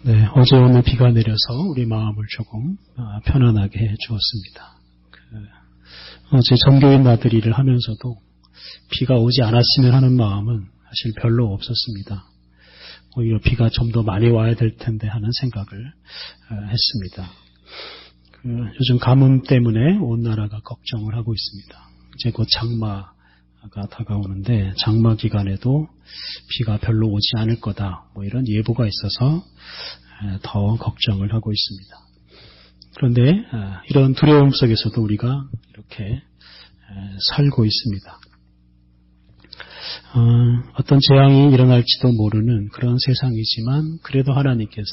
네, 어제 오늘 비가 내려서 우리 마음을 조금 편안하게 해 주었습니다. 어제 전교인 나들 일을 하면서도 비가 오지 않았으면 하는 마음은 사실 별로 없었습니다. 오히려 비가 좀 더 많이 와야 될 텐데 하는 생각을 했습니다. 요즘 가뭄 때문에 온 나라가 걱정을 하고 있습니다. 이제 곧 장마가 다가오는데 장마 기간에도 비가 별로 오지 않을 거다, 이런 예보가 있어서 더 걱정을 하고 있습니다. 그런데 이런 두려움 속에서도 우리가 이렇게 살고 있습니다. 어떤 재앙이 일어날지도 모르는 그런 세상이지만 그래도 하나님께서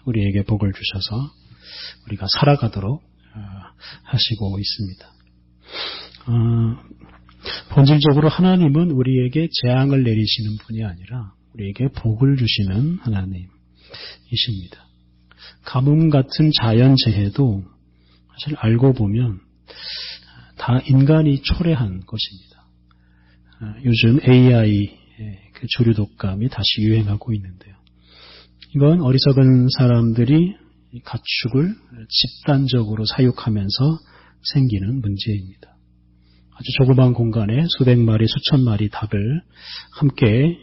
우리에게 복을 주셔서 우리가 살아가도록 하시고 있습니다. 본질적으로 하나님은 우리에게 재앙을 내리시는 분이 아니라 우리에게 복을 주시는 하나님이십니다. 가뭄 같은 자연재해도 사실 알고 보면 다 인간이 초래한 것입니다. 요즘 AI 그 조류 독감이 다시 유행하고 있는데요. 이건 어리석은 사람들이 가축을 집단적으로 사육하면서 생기는 문제입니다. 아주 조그만 공간에 수백 마리, 수천 마리 닭을 함께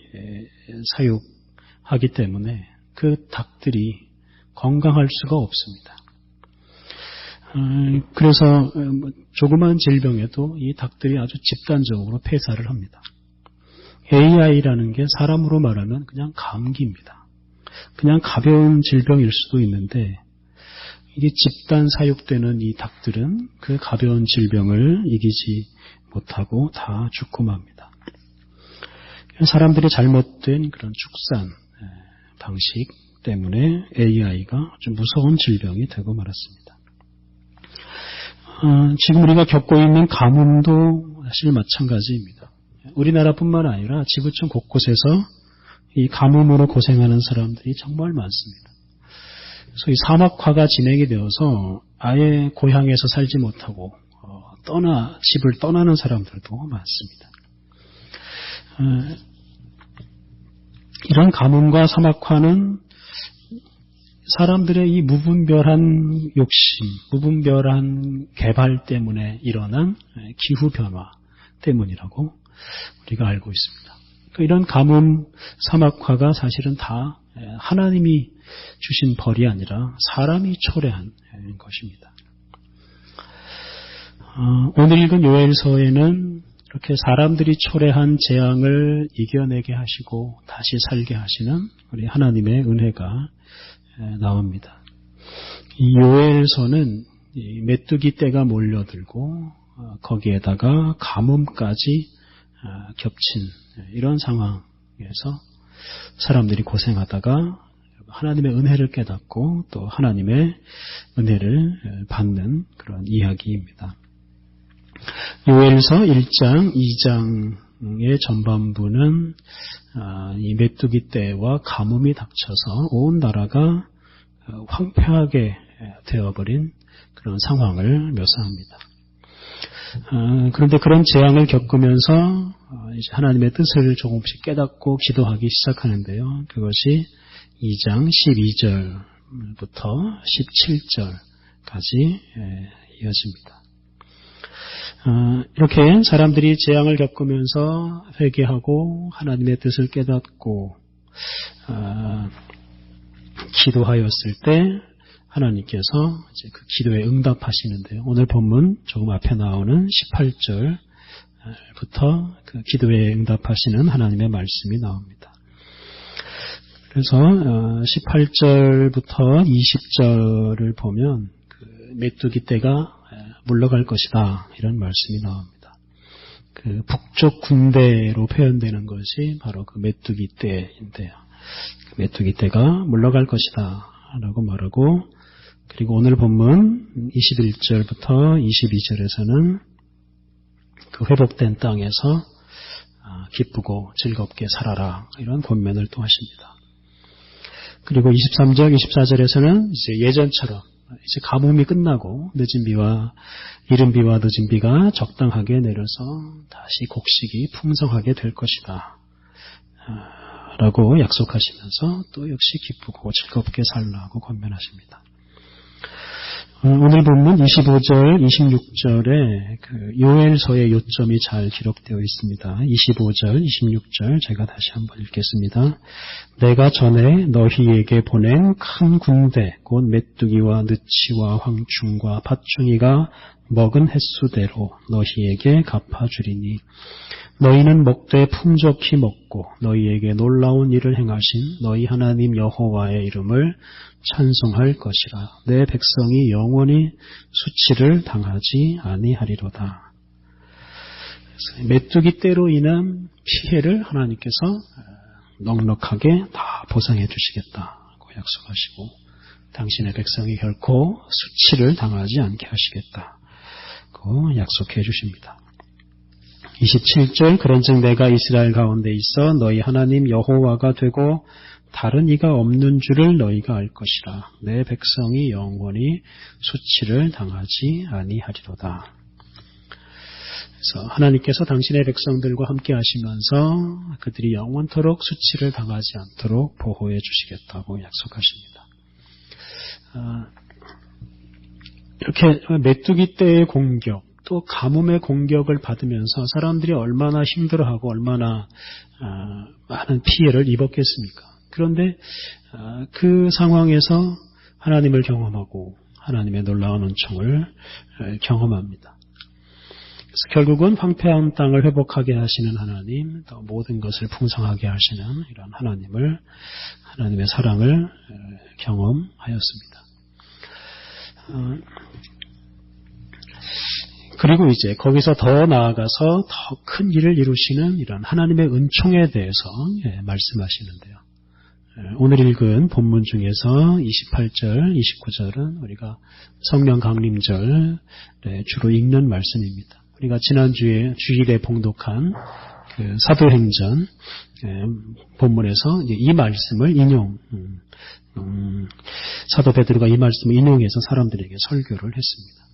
사육하기 때문에 그 닭들이 건강할 수가 없습니다. 그래서 조그만 질병에도 이 닭들이 아주 집단적으로 폐사를 합니다. AI라는 게 사람으로 말하면 그냥 감기입니다. 그냥 가벼운 질병일 수도 있는데 이게 집단 사육되는 이 닭들은 그 가벼운 질병을 이기지 못하고 다 죽고 맙니다. 사람들이 잘못된 그런 축산 방식 때문에 AI가 좀 무서운 질병이 되고 말았습니다. 지금 우리가 겪고 있는 가뭄도 사실 마찬가지입니다. 우리나라뿐만 아니라 지구촌 곳곳에서 이 가뭄으로 고생하는 사람들이 정말 많습니다. 그래서 이 사막화가 진행이 되어서 아예 고향에서 살지 못하고 집을 떠나는 사람들도 많습니다. 이런 가뭄과 사막화는 사람들의 이 무분별한 욕심, 무분별한 개발 때문에 일어난 기후변화 때문이라고 우리가 알고 있습니다. 이런 가뭄, 사막화가 사실은 다 하나님이 주신 벌이 아니라 사람이 초래한 것입니다. 오늘 읽은 요엘서에는 이렇게 사람들이 초래한 재앙을 이겨내게 하시고 다시 살게 하시는 우리 하나님의 은혜가 나옵니다. 이 요엘서는 이 메뚜기 떼가 몰려들고 거기에다가 가뭄까지 겹친 이런 상황에서 사람들이 고생하다가 하나님의 은혜를 깨닫고 또 하나님의 은혜를 받는 그런 이야기입니다. 요엘서 1장, 2장의 전반부는 이 메뚜기 떼와 가뭄이 닥쳐서 온 나라가 황폐하게 되어버린 그런 상황을 묘사합니다. 그런데 그런 재앙을 겪으면서 이제 하나님의 뜻을 조금씩 깨닫고 기도하기 시작하는데요. 그것이 2장 12절부터 17절까지 이어집니다. 이렇게 사람들이 재앙을 겪으면서 회개하고 하나님의 뜻을 깨닫고 기도하였을 때 하나님께서 이제 그 기도에 응답하시는데요. 오늘 본문 조금 앞에 나오는 18절부터 그 기도에 응답하시는 하나님의 말씀이 나옵니다. 그래서 18절부터 20절을 보면 그 메뚜기 떼가 물러갈 것이다, 이런 말씀이 나옵니다. 그 북쪽 군대로 표현되는 것이 바로 그 메뚜기 떼인데요. 그 메뚜기 떼가 물러갈 것이다 라고 말하고, 그리고 오늘 본문 21절부터 22절에서는 그 회복된 땅에서 기쁘고 즐겁게 살아라, 이런 권면을 또 하십니다. 그리고 23절, 24절에서는 이제 예전처럼 이제 가뭄이 끝나고 이른 비와 늦은 비가 적당하게 내려서 다시 곡식이 풍성하게 될 것이다 라고 약속하시면서 또 역시 기쁘고 즐겁게 살라고 권면하십니다. 오늘 본문 25절, 26절에 그 요엘서의 요점이 잘 기록되어 있습니다. 25절, 26절 제가 다시 한번 읽겠습니다. 내가 전에 너희에게 보낸 큰 군대, 곧 메뚜기와 느치와 황충과 팥충이가 먹은 횟수대로 너희에게 갚아주리니 너희는 먹되 풍족히 먹고 너희에게 놀라운 일을 행하신 너희 하나님 여호와의 이름을 찬송할 것이라. 내 백성이 영원히 수치를 당하지 아니하리로다. 메뚜기 떼로 인한 피해를 하나님께서 넉넉하게 다 보상해 주시겠다고 약속하시고 당신의 백성이 결코 수치를 당하지 않게 하시겠다고 약속해 주십니다. 27절 그런즉 내가 이스라엘 가운데 있어 너희 하나님 여호와가 되고 다른 이가 없는 줄을 너희가 알 것이라. 내 백성이 영원히 수치를 당하지 아니하리로다. 그래서 하나님께서 당신의 백성들과 함께 하시면서 그들이 영원토록 수치를 당하지 않도록 보호해 주시겠다고 약속하십니다. 이렇게 메뚜기 떼의 공격, 또 가뭄의 공격을 받으면서 사람들이 얼마나 힘들어하고 얼마나 많은 피해를 입었겠습니까? 그런데 그 상황에서 하나님을 경험하고 하나님의 놀라운 은총을 경험합니다. 그래서 결국은 황폐한 땅을 회복하게 하시는 하나님, 또 모든 것을 풍성하게 하시는 이런 하나님의 사랑을 경험하였습니다. 그리고 이제 거기서 더 나아가서 더 큰 일을 이루시는 이런 하나님의 은총에 대해서 말씀하시는데요. 오늘 읽은 본문 중에서 28절, 29절은 우리가 성령 강림절 주로 읽는 말씀입니다. 우리가 지난주에 주일에 봉독한 그 사도행전 본문에서 이 말씀을 사도 베드로가 이 말씀을 인용해서 사람들에게 설교를 했습니다.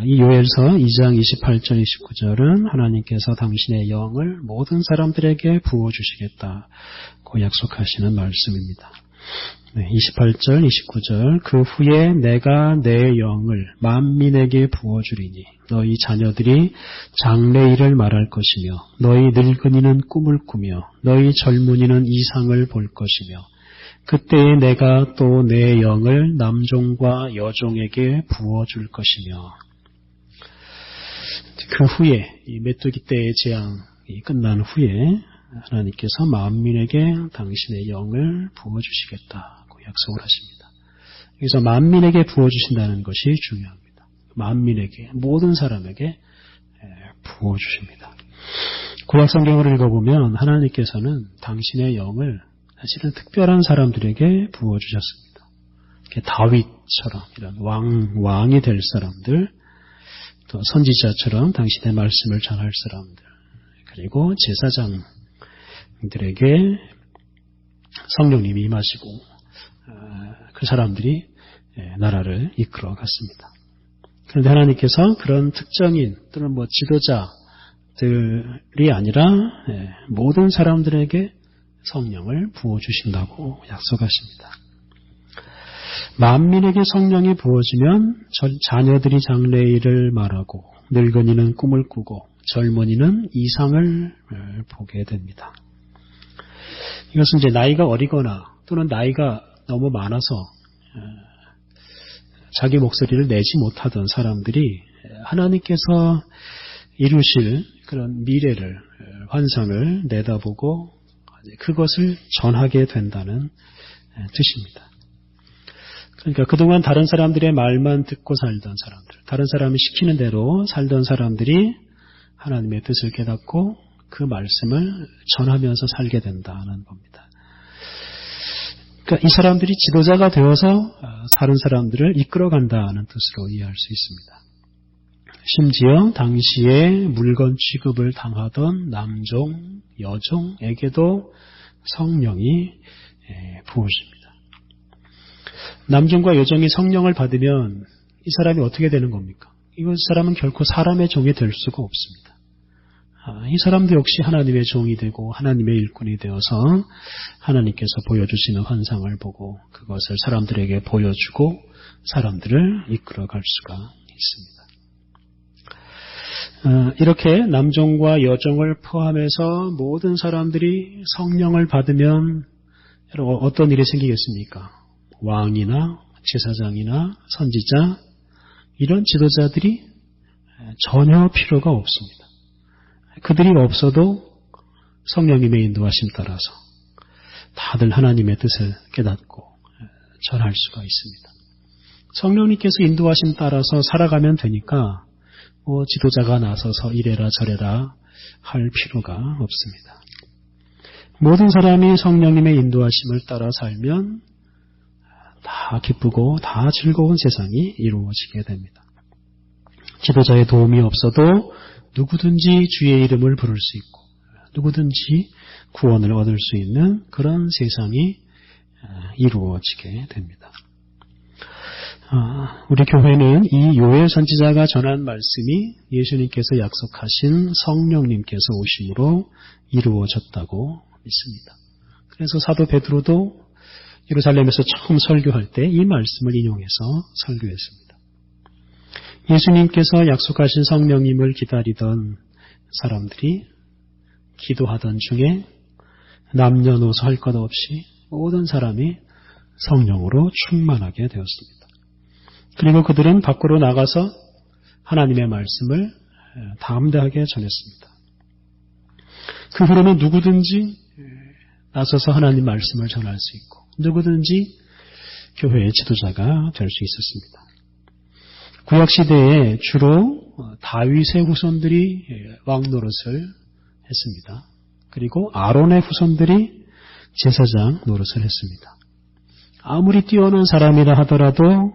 이 요엘서 2장 28절 29절은 하나님께서 당신의 영을 모든 사람들에게 부어주시겠다고 약속하시는 말씀입니다. 28절 29절 그 후에 내가 내 영을 만민에게 부어주리니 너희 자녀들이 장래일을 말할 것이며 너희 늙은이는 꿈을 꾸며 너희 젊은이는 이상을 볼 것이며 그때에 내가 또 내 영을 남종과 여종에게 부어줄 것이며. 그 후에 이 메뚜기 떼의 재앙이 끝난 후에 하나님께서 만민에게 당신의 영을 부어주시겠다고 약속을 하십니다. 그래서 만민에게 부어주신다는 것이 중요합니다. 만민에게, 모든 사람에게 부어주십니다. 구약 성경을 읽어보면 하나님께서는 당신의 영을 사실은 특별한 사람들에게 부어주셨습니다. 다윗처럼 이런 왕이 될 사람들, 또 선지자처럼 당신의 말씀을 전할 사람들, 그리고 제사장들에게 성령님이 임하시고 그 사람들이 나라를 이끌어 갔습니다. 그런데 하나님께서 그런 특정인 또는 지도자들이 아니라 모든 사람들에게 성령을 부어주신다고 약속하십니다. 만민에게 성령이 부어지면 자녀들이 장래일을 말하고 늙은이는 꿈을 꾸고 젊은이는 이상을 보게 됩니다. 이것은 이제 나이가 어리거나 또는 나이가 너무 많아서 자기 목소리를 내지 못하던 사람들이 하나님께서 이루실 그런 미래를, 환상을 내다보고 그것을 전하게 된다는 뜻입니다. 그러니까 그동안 다른 사람들의 말만 듣고 살던 사람들, 다른 사람이 시키는 대로 살던 사람들이 하나님의 뜻을 깨닫고 그 말씀을 전하면서 살게 된다는 겁니다. 그러니까 이 사람들이 지도자가 되어서 다른 사람들을 이끌어간다는 뜻으로 이해할 수 있습니다. 심지어 당시에 물건 취급을 당하던 남종, 여종에게도 성령이 부어집니다. 남종과 여종이 성령을 받으면 이 사람이 어떻게 되는 겁니까? 이 사람은 결코 사람의 종이 될 수가 없습니다. 이 사람도 역시 하나님의 종이 되고 하나님의 일꾼이 되어서 하나님께서 보여주시는 환상을 보고 그것을 사람들에게 보여주고 사람들을 이끌어갈 수가 있습니다. 이렇게 남종과 여종을 포함해서 모든 사람들이 성령을 받으면 어떤 일이 생기겠습니까? 왕이나 제사장이나 선지자 이런 지도자들이 전혀 필요가 없습니다. 그들이 없어도 성령님의 인도하심 따라서 다들 하나님의 뜻을 깨닫고 전할 수가 있습니다. 성령님께서 인도하심 따라서 살아가면 되니까 지도자가 나서서 이래라 저래라 할 필요가 없습니다. 모든 사람이 성령님의 인도하심을 따라 살면 다 기쁘고 다 즐거운 세상이 이루어지게 됩니다. 지도자의 도움이 없어도 누구든지 주의 이름을 부를 수 있고 누구든지 구원을 얻을 수 있는 그런 세상이 이루어지게 됩니다. 우리 교회는 이 요엘 선지자가 전한 말씀이 예수님께서 약속하신 성령님께서 오심으로 이루어졌다고 믿습니다. 그래서 사도 베드로도 예루살렘에서 처음 설교할 때 이 말씀을 인용해서 설교했습니다. 예수님께서 약속하신 성령님을 기다리던 사람들이 기도하던 중에 남녀노소 할 것 없이 모든 사람이 성령으로 충만하게 되었습니다. 그리고 그들은 밖으로 나가서 하나님의 말씀을 담대하게 전했습니다. 그 후로는 누구든지 나서서 하나님 말씀을 전할 수 있고 누구든지 교회의 지도자가 될 수 있었습니다. 구약시대에 주로 다윗의 후손들이 왕 노릇을 했습니다. 그리고 아론의 후손들이 제사장 노릇을 했습니다. 아무리 뛰어난 사람이라 하더라도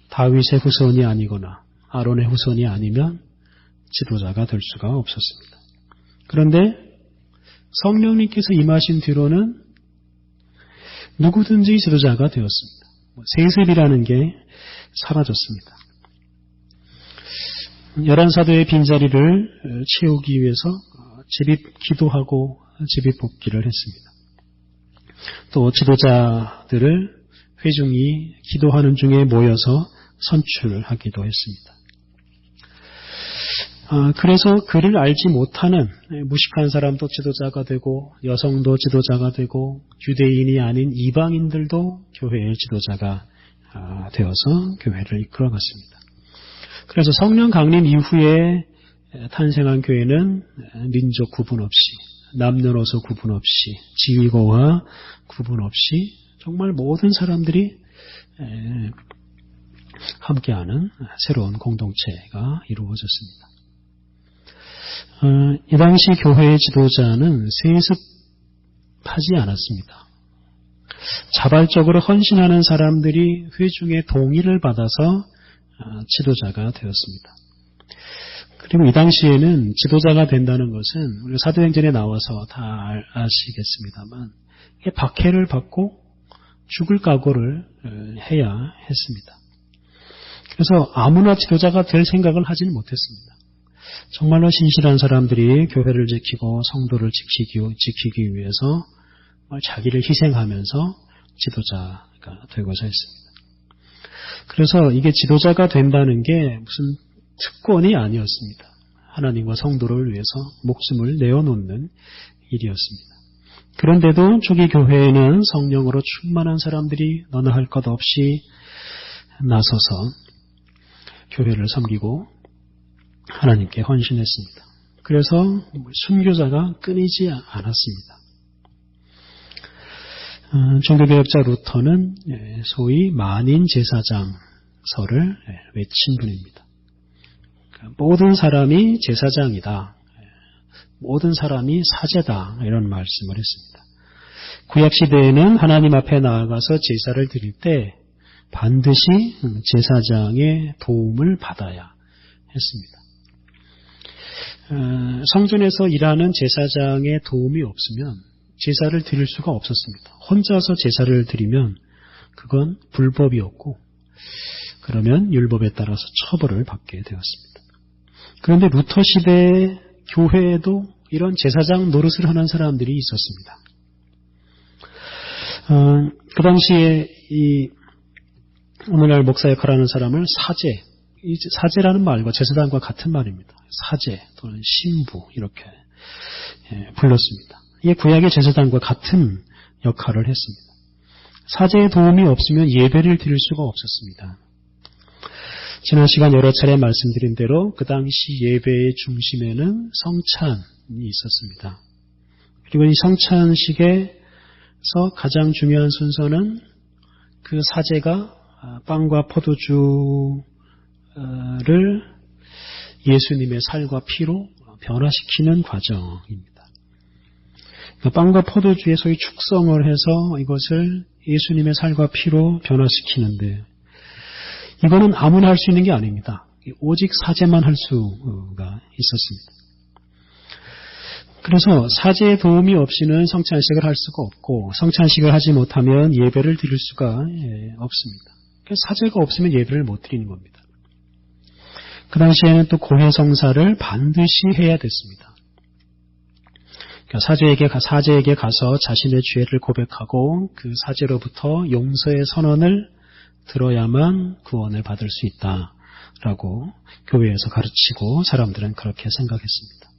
다윗의 후손이 아니거나 아론의 후손이 아니면 지도자가 될 수가 없었습니다. 그런데 성령님께서 임하신 뒤로는 누구든지 지도자가 되었습니다. 세습이라는 게 사라졌습니다. 11사도의 빈자리를 채우기 위해서 제비 기도하고 제비 뽑기를 했습니다. 또 지도자들을 회중이 기도하는 중에 모여서 선출하기도 했습니다. 그래서 그를 알지 못하는 무식한 사람도 지도자가 되고 여성도 지도자가 되고 유대인이 아닌 이방인들도 교회의 지도자가 되어서 교회를 이끌어갔습니다. 그래서 성령 강림 이후에 탄생한 교회는 민족 구분 없이 남녀노소 구분 없이 지위고와 구분 없이 정말 모든 사람들이 함께하는 새로운 공동체가 이루어졌습니다. 이 당시 교회의 지도자는 세습하지 않았습니다. 자발적으로 헌신하는 사람들이 회중의 동의를 받아서 지도자가 되었습니다. 그리고 이 당시에는 지도자가 된다는 것은 우리 사도행전에 나와서 다 아시겠습니다만 박해를 받고 죽을 각오를 해야 했습니다. 그래서 아무나 지도자가 될 생각을 하지는 못했습니다. 정말로 신실한 사람들이 교회를 지키고 성도를 지키기 위해서 자기를 희생하면서 지도자가 되고자 했습니다. 그래서 이게 지도자가 된다는 게 무슨 특권이 아니었습니다. 하나님과 성도를 위해서 목숨을 내어놓는 일이었습니다. 그런데도 초기 교회에는 성령으로 충만한 사람들이 너나 할 것 없이 나서서 교회를 섬기고 하나님께 헌신했습니다. 그래서 순교자가 끊이지 않았습니다. 종교개혁자 루터는 소위 만인 제사장설을 외친 분입니다. 모든 사람이 제사장이다. 모든 사람이 사제다. 이런 말씀을 했습니다. 구약시대에는 하나님 앞에 나아가서 제사를 드릴 때 반드시 제사장의 도움을 받아야 했습니다. 성전에서 일하는 제사장의 도움이 없으면 제사를 드릴 수가 없었습니다. 혼자서 제사를 드리면 그건 불법이었고 그러면 율법에 따라서 처벌을 받게 되었습니다. 그런데 루터 시대에 교회에도 이런 제사장 노릇을 하는 사람들이 있었습니다. 그 당시에 오늘날 목사 역할하는 사람을 사제라는 말과 제사장과 같은 말입니다. 사제 또는 신부 이렇게 불렀습니다. 이게 구약의 제사장과 같은 역할을 했습니다. 사제의 도움이 없으면 예배를 드릴 수가 없었습니다. 지난 시간 여러 차례 말씀드린 대로 그 당시 예배의 중심에는 성찬이 있었습니다. 그리고 이 성찬식에서 가장 중요한 순서는 그 사제가 빵과 포도주를 예수님의 살과 피로 변화시키는 과정입니다. 빵과 포도주의 소위 축성을 해서 이것을 예수님의 살과 피로 변화시키는데 이거는 아무나 할 수 있는 게 아닙니다. 오직 사제만 할 수가 있었습니다. 그래서 사제의 도움이 없이는 성찬식을 할 수가 없고 성찬식을 하지 못하면 예배를 드릴 수가 없습니다. 사제가 없으면 예배를 못 드리는 겁니다. 그 당시에는 또 고해성사를 반드시 해야 됐습니다. 사제에게 가서 자신의 죄를 고백하고 그 사제로부터 용서의 선언을 들어야만 구원을 받을 수 있다라고 교회에서 가르치고 사람들은 그렇게 생각했습니다.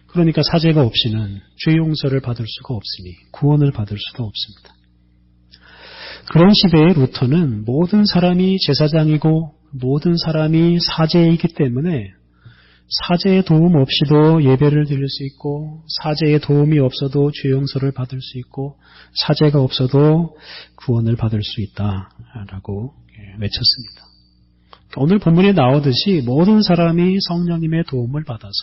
그러니까 사제가 없이는 죄 용서를 받을 수가 없으니 구원을 받을 수도 없습니다. 그런 시대에 루터는 모든 사람이 제사장이고 모든 사람이 사제이기 때문에 사제의 도움 없이도 예배를 드릴 수 있고 사제의 도움이 없어도 죄 용서를 받을 수 있고 사제가 없어도 구원을 받을 수 있다라고 외쳤습니다. 오늘 본문에 나오듯이 모든 사람이 성령님의 도움을 받아서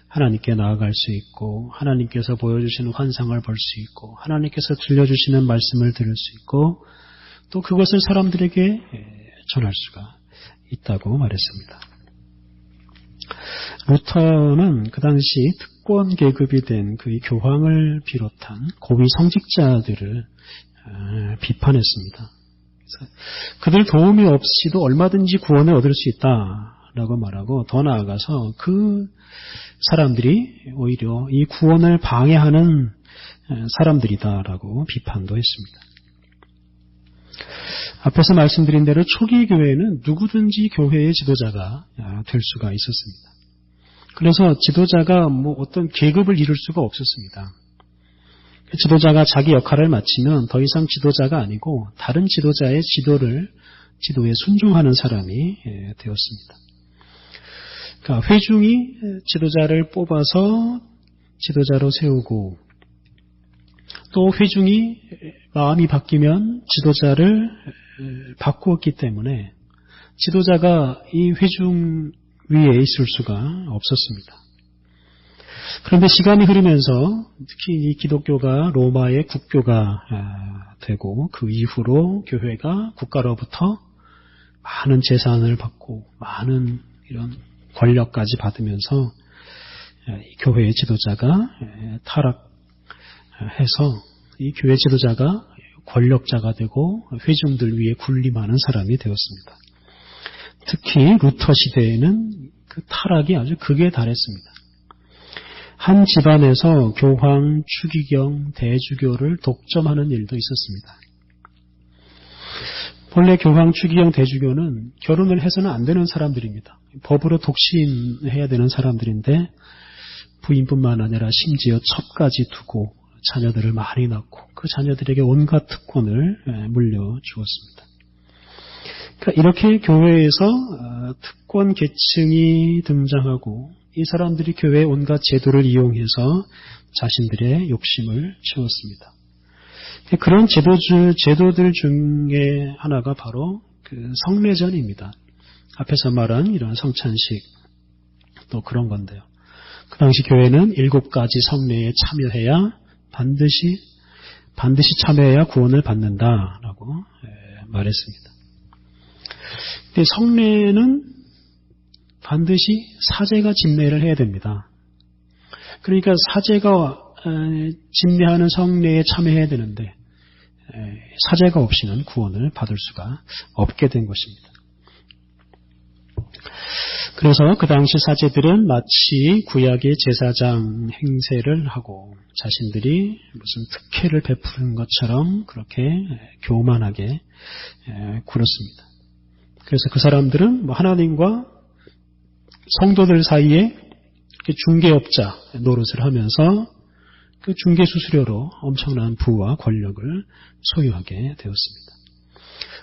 하나님께 나아갈 수 있고 하나님께서 보여주시는 환상을 볼 수 있고 하나님께서 들려주시는 말씀을 들을 수 있고 또 그것을 사람들에게 전할 수가 있다고 말했습니다. 루터는 그 당시 특권 계급이 된 그 교황을 비롯한 고위 성직자들을 비판했습니다. 그래서 그들 도움이 없이도 얼마든지 구원을 얻을 수 있다라고 말하고 더 나아가서 그 사람들이 오히려 이 구원을 방해하는 사람들이다라고 비판도 했습니다. 앞에서 말씀드린 대로 초기 교회는 누구든지 교회의 지도자가 될 수가 있었습니다. 그래서 지도자가 어떤 계급을 이룰 수가 없었습니다. 지도자가 자기 역할을 마치면 더 이상 지도자가 아니고 다른 지도자의 지도에 순종하는 사람이 되었습니다. 그러니까 회중이 지도자를 뽑아서 지도자로 세우고 또 회중이 마음이 바뀌면 지도자를 바꾸었기 때문에 지도자가 이 회중 위에 있을 수가 없었습니다. 그런데 시간이 흐르면서 특히 이 기독교가 로마의 국교가 되고 그 이후로 교회가 국가로부터 많은 재산을 받고 많은 이런 권력까지 받으면서 교회의 지도자가 타락해서 이 교회 지도자가 권력자가 되고 회중들 위에 군림하는 사람이 되었습니다. 특히 루터 시대에는 그 타락이 아주 극에 달했습니다. 한 집안에서 교황, 추기경, 대주교를 독점하는 일도 있었습니다. 본래 교황, 추기경, 대주교는 결혼을 해서는 안 되는 사람들입니다. 법으로 독신해야 되는 사람들인데 부인뿐만 아니라 심지어 첩까지 두고 자녀들을 많이 낳고 그 자녀들에게 온갖 특권을 물려주었습니다. 그러니까 이렇게 교회에서 특권 계층이 등장하고 이 사람들이 교회의 온갖 제도를 이용해서 자신들의 욕심을 채웠습니다. 그런 제도들 중에 하나가 바로 그 성례전입니다. 앞에서 말한 이런 성찬식 또 그런 건데요. 그 당시 교회는 7가지 성례에 참여해야 반드시 참여해야 구원을 받는다라고 말했습니다. 근데 성례는 반드시 사제가 집례를 해야 됩니다. 그러니까 사제가 집례하는 성례에 참여해야 되는데 사제가 없이는 구원을 받을 수가 없게 된 것입니다. 그래서 그 당시 사제들은 마치 구약의 제사장 행세를 하고 자신들이 무슨 특혜를 베푸는 것처럼 그렇게 교만하게 굴었습니다. 그래서 그 사람들은 하나님과 성도들 사이에 중개업자 노릇을 하면서 그 중개 수수료로 엄청난 부와 권력을 소유하게 되었습니다.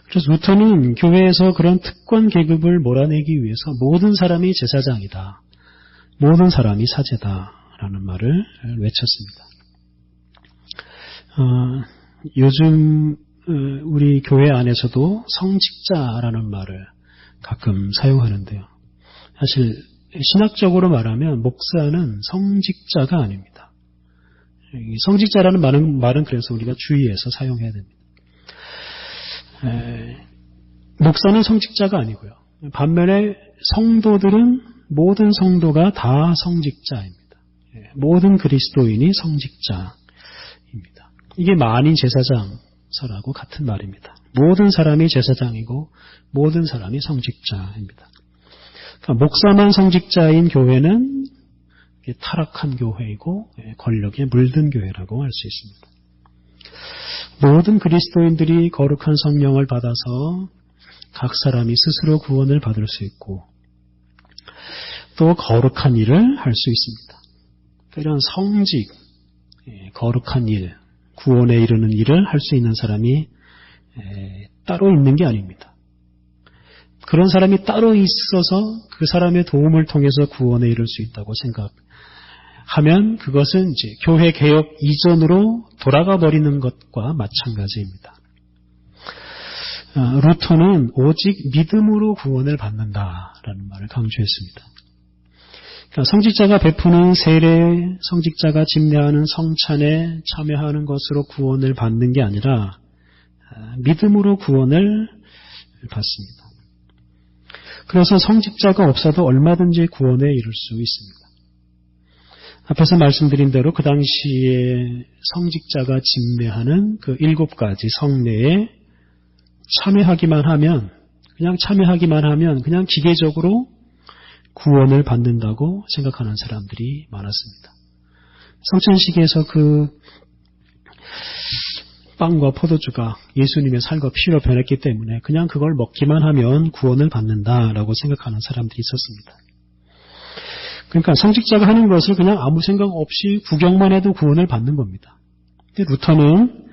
그래서 루터는 교회에서 그런 특권 계급을 몰아내기 위해서 모든 사람이 제사장이다, 모든 사람이 사제다라는 말을 외쳤습니다. 요즘 우리 교회 안에서도 성직자라는 말을 가끔 사용하는데요. 사실 신학적으로 말하면 목사는 성직자가 아닙니다. 성직자라는 말은 그래서 우리가 주의해서 사용해야 됩니다. 목사는 성직자가 아니고요. 반면에 성도들은 모든 성도가 다 성직자입니다. 모든 그리스도인이 성직자입니다. 이게 만인 제사장서라고 같은 말입니다. 모든 사람이 제사장이고 모든 사람이 성직자입니다. 그러니까 목사만 성직자인 교회는 타락한 교회이고 권력에 물든 교회라고 할 수 있습니다. 모든 그리스도인들이 거룩한 성령을 받아서 각 사람이 스스로 구원을 받을 수 있고 또 거룩한 일을 할 수 있습니다. 이런 성직, 거룩한 일, 구원에 이르는 일을 할 수 있는 사람이 따로 있는 게 아닙니다. 그런 사람이 따로 있어서 그 사람의 도움을 통해서 구원에 이를 수 있다고 생각하면 그것은 이제 교회 개혁 이전으로 돌아가 버리는 것과 마찬가지입니다. 루터는 오직 믿음으로 구원을 받는다라는 말을 강조했습니다. 그러니까 성직자가 베푸는 세례, 성직자가 집례하는 성찬에 참여하는 것으로 구원을 받는 게 아니라 믿음으로 구원을 받습니다. 그래서 성직자가 없어도 얼마든지 구원에 이를 수 있습니다. 앞에서 말씀드린 대로 그 당시에 성직자가 집례하는 그 7가지 성례에 참여하기만 하면 그냥 기계적으로 구원을 받는다고 생각하는 사람들이 많았습니다. 성찬식에서 그 빵과 포도주가 예수님의 살과 피로 변했기 때문에 그냥 그걸 먹기만 하면 구원을 받는다라고 생각하는 사람들이 있었습니다. 그러니까 성직자가 하는 것을 그냥 아무 생각 없이 구경만 해도 구원을 받는 겁니다. 근데 루터는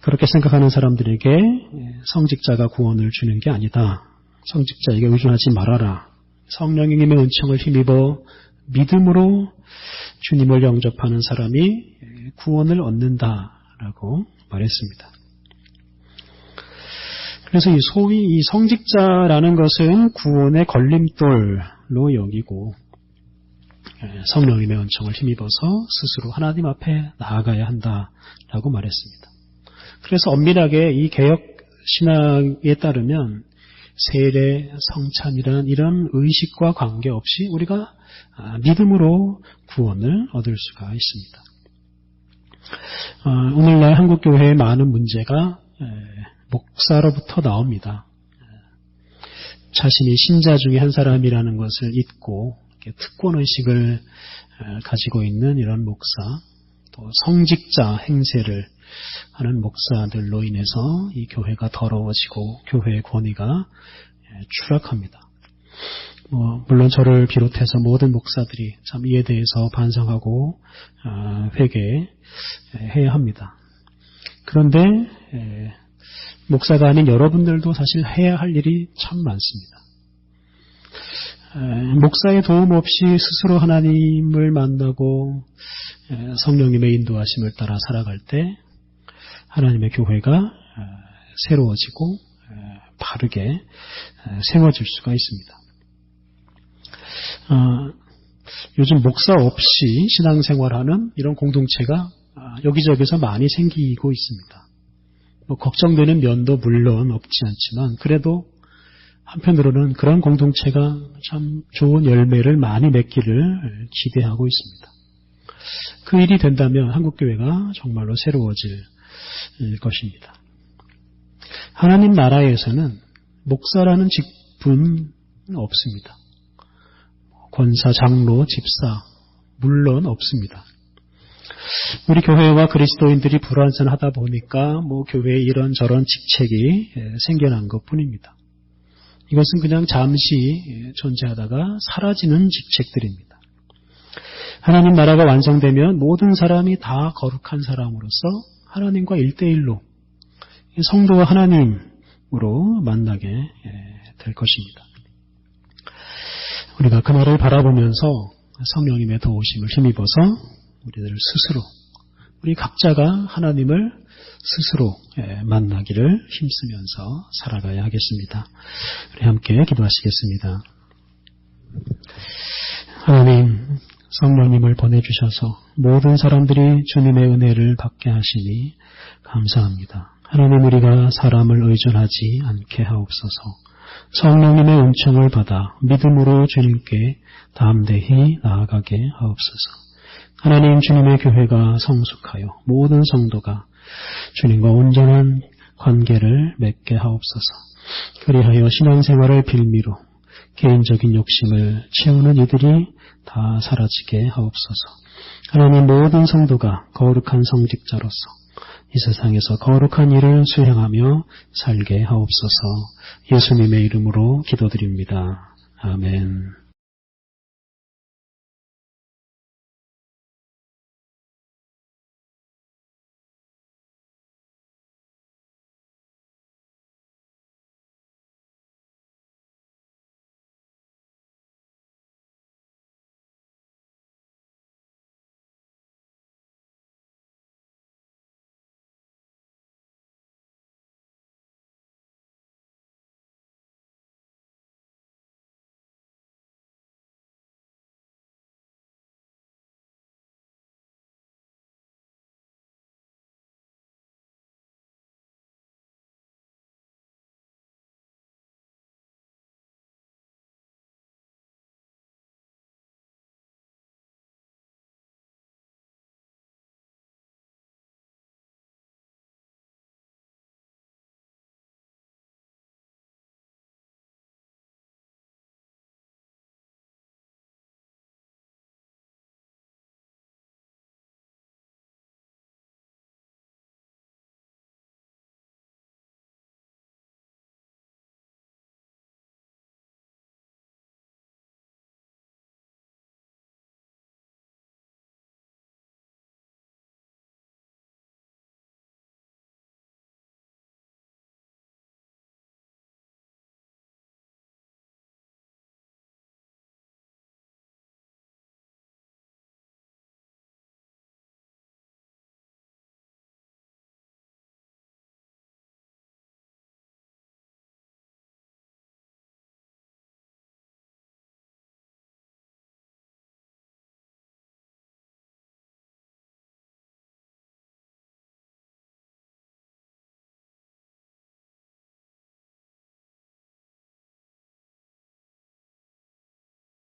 그렇게 생각하는 사람들에게 성직자가 구원을 주는 게 아니다. 성직자에게 의존하지 말아라. 성령님의 은총을 힘입어 믿음으로 주님을 영접하는 사람이 구원을 얻는다라고 말했습니다. 그래서 소위 이 성직자라는 것은 구원의 걸림돌로 여기고 성령님의 은총을 힘입어서 스스로 하나님 앞에 나아가야 한다라고 말했습니다. 그래서 엄밀하게 이 개혁 신학에 따르면 세례, 성찬이라는 이런 의식과 관계없이 우리가 믿음으로 구원을 얻을 수가 있습니다. 오늘날 한국교회의 많은 문제가 목사로부터 나옵니다. 자신이 신자 중에 한 사람이라는 것을 잊고 특권의식을 가지고 있는 이런 목사, 또 성직자 행세를 하는 목사들로 인해서 이 교회가 더러워지고 교회의 권위가 추락합니다. 물론 저를 비롯해서 모든 목사들이 참 이에 대해서 반성하고 회개해야 합니다. 그런데 목사가 아닌 여러분들도 사실 해야 할 일이 참 많습니다. 목사의 도움 없이 스스로 하나님을 만나고 성령님의 인도하심을 따라 살아갈 때 하나님의 교회가 새로워지고 바르게 세워질 수가 있습니다. 요즘 목사 없이 신앙생활하는 이런 공동체가 여기저기서 많이 생기고 있습니다. 걱정되는 면도 물론 없지 않지만 그래도 한편으로는 그런 공동체가 참 좋은 열매를 많이 맺기를 기대하고 있습니다. 그 일이 된다면 한국교회가 정말로 새로워질 것입니다. 하나님 나라에서는 목사라는 직분 없습니다. 권사, 장로, 집사 물론 없습니다. 우리 교회와 그리스도인들이 불완전하다 보니까 교회에 이런저런 직책이 생겨난 것뿐입니다. 이것은 그냥 잠시 존재하다가 사라지는 직책들입니다. 하나님 나라가 완성되면 모든 사람이 다 거룩한 사람으로서 하나님과 1대1로 성도와 하나님으로 만나게 될 것입니다. 우리가 그날을 바라보면서 성령님의 도우심을 힘입어서 우리들 스스로, 우리 각자가 하나님을 스스로 만나기를 힘쓰면서 살아가야 하겠습니다. 우리 함께 기도하시겠습니다. 하나님, 성령님을 보내주셔서 모든 사람들이 주님의 은혜를 받게 하시니 감사합니다. 하나님, 우리가 사람을 의존하지 않게 하옵소서. 성령님의 은총을 받아 믿음으로 주님께 담대히 나아가게 하옵소서. 하나님, 주님의 교회가 성숙하여 모든 성도가 주님과 온전한 관계를 맺게 하옵소서. 그리하여 신앙생활을 빌미로 개인적인 욕심을 채우는 이들이 다 사라지게 하옵소서. 하나님, 모든 성도가 거룩한 성직자로서 이 세상에서 거룩한 일을 수행하며 살게 하옵소서. 예수님의 이름으로 기도드립니다. 아멘.